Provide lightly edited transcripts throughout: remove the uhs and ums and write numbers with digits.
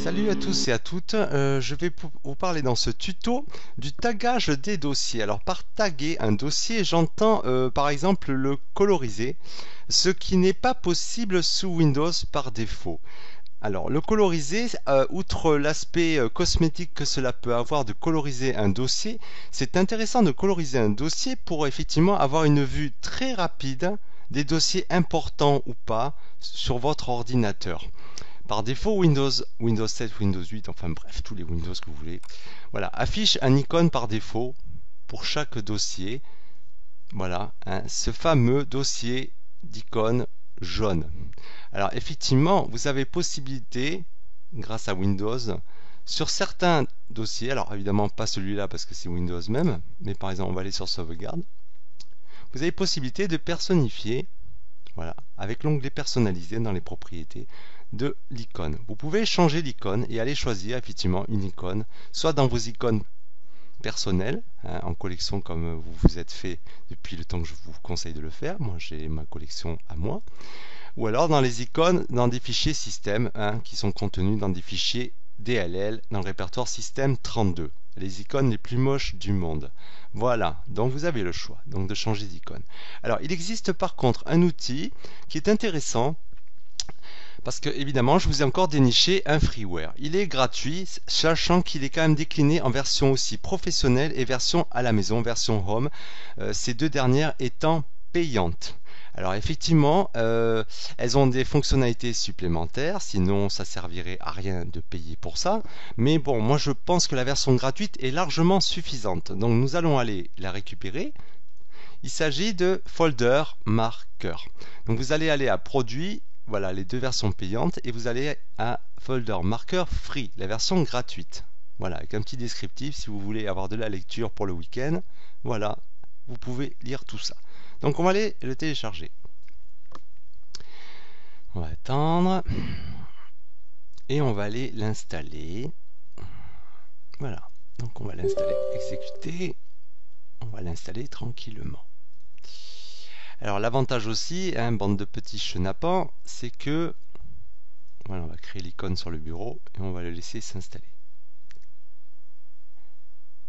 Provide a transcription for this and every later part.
Salut à tous et à toutes, je vais vous parler dans ce tuto du tagage des dossiers. Alors par taguer un dossier, j'entends par exemple le coloriser, ce qui n'est pas possible sous Windows par défaut. Alors le coloriser, outre l'aspect cosmétique que cela peut avoir de coloriser un dossier, c'est intéressant de coloriser un dossier pour effectivement avoir une vue très rapide des dossiers importants ou pas sur votre ordinateur. Par défaut, Windows 7, Windows 8, enfin bref, tous les Windows que vous voulez, voilà, affiche un icône par défaut pour chaque dossier. Voilà, hein, ce fameux dossier d'icône jaune. Alors effectivement, vous avez possibilité, grâce à Windows, sur certains dossiers, alors évidemment pas celui-là parce que c'est Windows même, mais par exemple on va aller sur sauvegarde, vous avez possibilité de personnifier, voilà, avec l'onglet personnalisé dans les propriétés de l'icône. Vous pouvez changer l'icône et aller choisir effectivement une icône, soit dans vos icônes personnelles, hein, en collection comme vous vous êtes fait depuis le temps que je vous conseille de le faire. Moi j'ai ma collection à moi. Ou alors dans les icônes dans des fichiers système, hein, qui sont contenus dans des fichiers DLL dans le répertoire système 32. Les icônes les plus moches du monde. Voilà, donc vous avez le choix donc de changer d'icône. Alors il existe par contre un outil qui est intéressant parce que évidemment je vous ai encore déniché un freeware. Il est gratuit, sachant qu'il est quand même décliné en version aussi professionnelle et version à la maison, version home, ces deux dernières étant payantes. Alors effectivement, elles ont des fonctionnalités supplémentaires, sinon ça servirait à rien de payer pour ça. Mais bon, moi je pense que la version gratuite est largement suffisante. Donc nous allons aller la récupérer. Il s'agit de Folder Marker. Donc vous allez aller à Produits, voilà les deux versions payantes, et vous allez à Folder Marker Free, la version gratuite. Voilà, avec un petit descriptif si vous voulez avoir de la lecture pour le week-end. Voilà, vous pouvez lire tout ça. Donc on va aller le télécharger. On va attendre. Et on va aller l'installer. Voilà. Donc on va l'installer, exécuter. On va l'installer tranquillement. Alors l'avantage aussi, hein, bande de petits chenapans, c'est que voilà, on va créer l'icône sur le bureau et on va le laisser s'installer.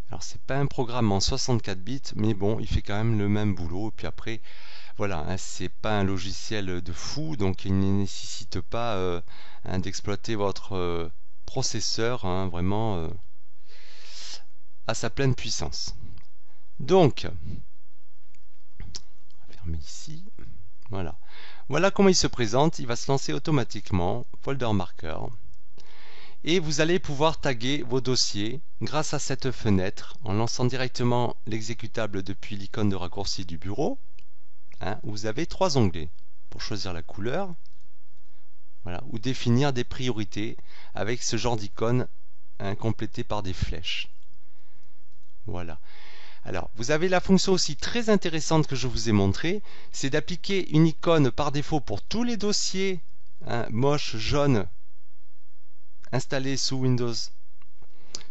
Alors c'est pas un programme en 64 bits, mais bon, il fait quand même le même boulot. Et puis après, voilà, hein, c'est pas un logiciel de fou, donc il ne nécessite pas hein, d'exploiter votre processeur hein, vraiment à sa pleine puissance. Donc, on va fermer ici. Voilà. Voilà comment il se présente. Il va se lancer automatiquement, Folder Marker. Et vous allez pouvoir taguer vos dossiers grâce à cette fenêtre en lançant directement l'exécutable depuis l'icône de raccourci du bureau. Hein, vous avez trois onglets pour choisir la couleur, voilà, ou définir des priorités avec ce genre d'icône hein, complétée par des flèches. Voilà. Alors, vous avez la fonction aussi très intéressante que je vous ai montrée, c'est d'appliquer une icône par défaut pour tous les dossiers hein, moches, jaunes, installés sous Windows,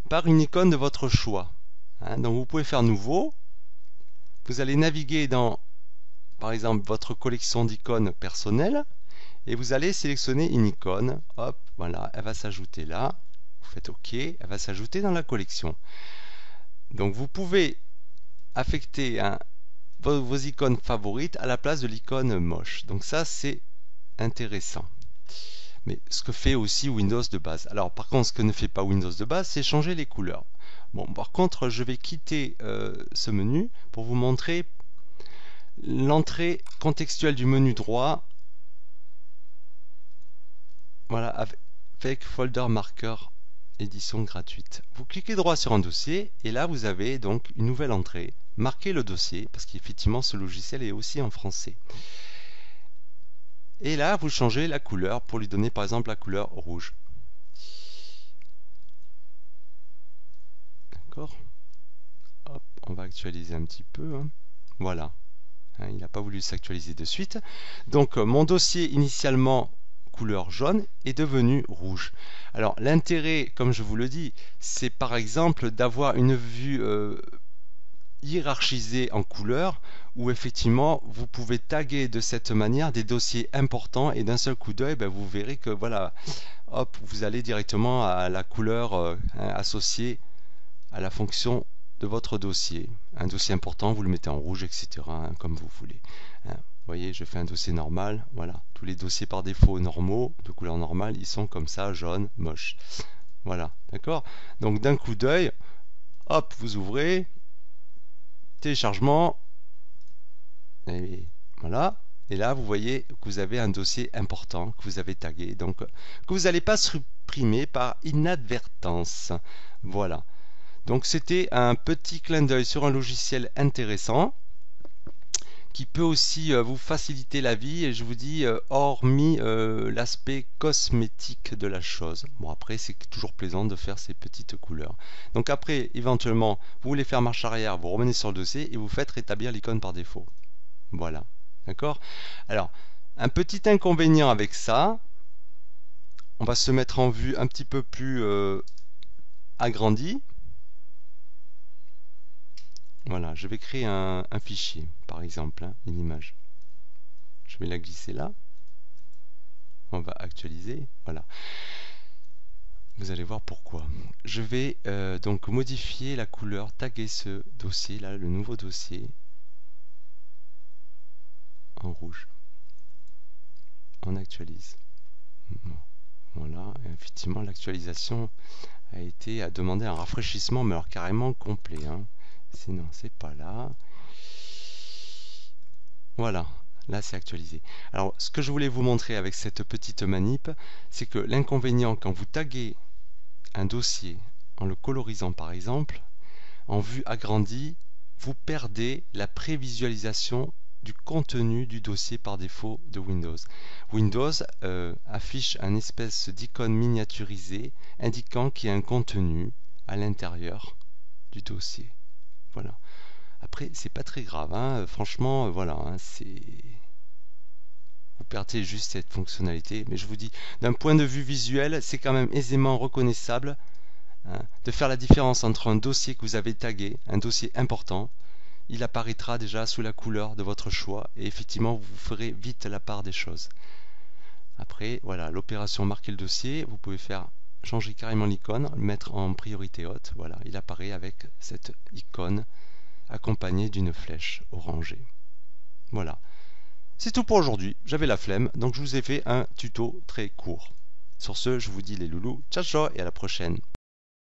par une icône de votre choix. Hein, donc vous pouvez faire nouveau, vous allez naviguer dans, par exemple, votre collection d'icônes personnelles, et vous allez sélectionner une icône, hop, voilà, elle va s'ajouter là, vous faites OK, elle va s'ajouter dans la collection. Donc vous pouvez affecter hein, vos icônes favorites à la place de l'icône moche. Donc ça c'est intéressant. Mais ce que fait aussi Windows de base. Alors par contre ce que ne fait pas Windows de base c'est changer les couleurs. Bon par contre je vais quitter ce menu pour vous montrer l'entrée contextuelle du menu droit. Voilà avec Folder Marker édition gratuite. Vous cliquez droit sur un dossier et là vous avez donc une nouvelle entrée. Marquez le dossier parce qu'effectivement ce logiciel est aussi en français. Et là vous changez la couleur pour lui donner par exemple la couleur rouge. D'accord. Hop, on va actualiser un petit peu. Hein. Voilà. Hein, il n'a pas voulu s'actualiser de suite. Donc mon dossier initialement couleur jaune est devenu rouge. Alors l'intérêt, comme je vous le dis, c'est par exemple d'avoir une vue hiérarchisé en couleurs où effectivement vous pouvez taguer de cette manière des dossiers importants et d'un seul coup d'œil vous verrez que voilà, hop, vous allez directement à la couleur associée à la fonction de votre dossier. Un dossier important, vous le mettez en rouge, etc. Comme vous voulez. Vous voyez, je fais un dossier normal. Voilà, tous les dossiers par défaut normaux, de couleur normale, ils sont comme ça, jaune, moche. Voilà, d'accord? Donc d'un coup d'œil, hop, vous ouvrez, téléchargement, et voilà. Et là, vous voyez que vous avez un dossier important que vous avez tagué, donc que vous n'allez pas supprimer par inadvertance. Voilà. Donc c'était un petit clin d'œil sur un logiciel intéressant qui peut aussi vous faciliter la vie, et je vous dis, hormis l'aspect cosmétique de la chose. Bon, après, c'est toujours plaisant de faire ces petites couleurs. Donc après, éventuellement, vous voulez faire marche arrière, vous revenez sur le dossier et vous faites rétablir l'icône par défaut. Voilà, d'accord? Alors, un petit inconvénient avec ça, on va se mettre en vue un petit peu plus agrandie. Voilà, je vais créer un fichier, par exemple, une image. Je vais la glisser là. On va actualiser. Voilà. Vous allez voir pourquoi. Je vais donc modifier la couleur, taguer ce dossier, là, le nouveau dossier, en rouge. On actualise. Voilà, et effectivement, l'actualisation a demandé un rafraîchissement, mais alors carrément complet, hein. Sinon, c'est pas là. Voilà, là c'est actualisé. Alors, ce que je voulais vous montrer avec cette petite manip, c'est que l'inconvénient quand vous taguez un dossier en le colorisant par exemple, en vue agrandie, vous perdez la prévisualisation du contenu du dossier par défaut de Windows. Windows affiche une espèce d'icône miniaturisée indiquant qu'il y a un contenu à l'intérieur du dossier. Voilà. Après, c'est pas très grave, hein. Franchement, voilà, hein, vous perdez juste cette fonctionnalité, mais je vous dis, d'un point de vue visuel, c'est quand même aisément reconnaissable, hein, de faire la différence entre un dossier que vous avez tagué, un dossier important, il apparaîtra déjà sous la couleur de votre choix, et effectivement, vous ferez vite la part des choses. Après, voilà, l'opération marquer le dossier, vous pouvez faire changer carrément l'icône, le mettre en priorité haute, voilà, il apparaît avec cette icône accompagné d'une flèche orangée. Voilà. C'est tout pour aujourd'hui. J'avais la flemme, donc je vous ai fait un tuto très court. Sur ce, je vous dis les loulous, ciao ciao et à la prochaine.